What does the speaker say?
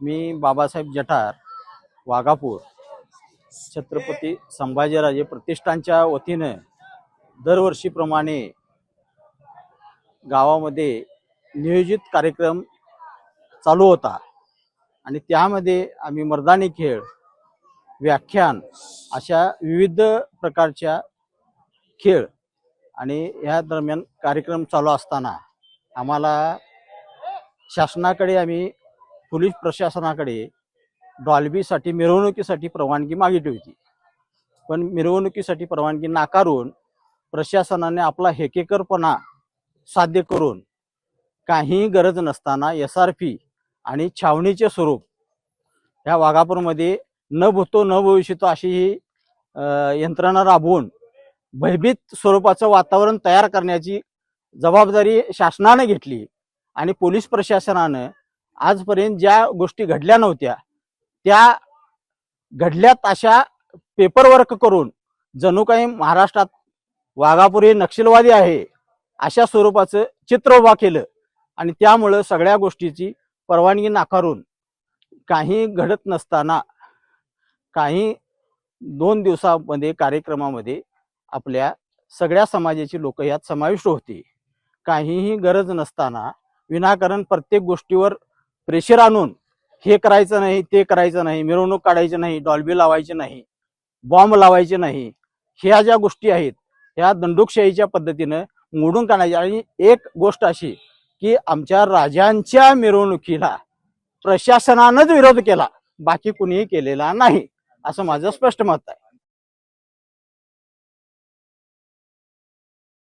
मी बाबासाहेब जठार, वाघापूर, छत्रपती संभाजीराजे प्रतिष्ठानच्या वतीने दरवर्षीप्रमाणे गावामध्ये नियोजित कार्यक्रम चालू होता आणि त्यामध्ये आम्ही मर्दानी खेळ, व्याख्यान अशा विविध प्रकारच्या खेळ आणि या दरम्यान कार्यक्रम चालू असताना आम्हाला शासनाकडे आम्ही पोलीस प्रशासनाकडे डॉल्बीसाठी मिरवणुकीसाठी परवानगी मागितली होती, पण मिरवणुकीसाठी परवानगी नाकारून प्रशासनाने आपला हेकेकरपणा साध्य करून काही गरज नसताना SRP आणि छावणीचे स्वरूप ह्या वाघापूरमध्ये न भूतो न भविष्यतो अशी ही यंत्रणा राबवून भयभीत स्वरूपाचं वातावरण तयार करण्याची जबाबदारी शासनाने घेतली आणि पोलीस प्रशासनानं आजपर्यंत ज्या गोष्टी घडल्या नव्हत्या त्या घडल्यात अशा पेपरवर्क करून जणू काही महाराष्ट्रात वाघापूर हे नक्षलवादी आहे अशा स्वरूपाचं चित्र उभा केलं आणि त्यामुळं सगळ्या गोष्टीची परवानगी नाकारून काही घडत नसताना काही 2 दिवसामध्ये कार्यक्रमामध्ये आपल्या सगळ्या समाजाची लोक यात समाविष्ट होती। काहीही गरज नसताना विनाकारण प्रत्येक गोष्टीवर प्रेशर आणून हे करायचं नाही, ते करायचं नाही, मिरवणूक काढायची नाही, डॉल्बी लावायची नाही, बॉम्ब लावायचे नाही, ह्या ज्या गोष्टी आहेत ह्या दंडुकशाहीच्या पद्धतीनं मोडून काढायच्या। आणि एक गोष्ट अशी की आमच्या राजांच्या मिरवणुकीला प्रशासनानंच विरोध केला, बाकी कुणीही केलेला नाही, असं माझं स्पष्ट मत आहे।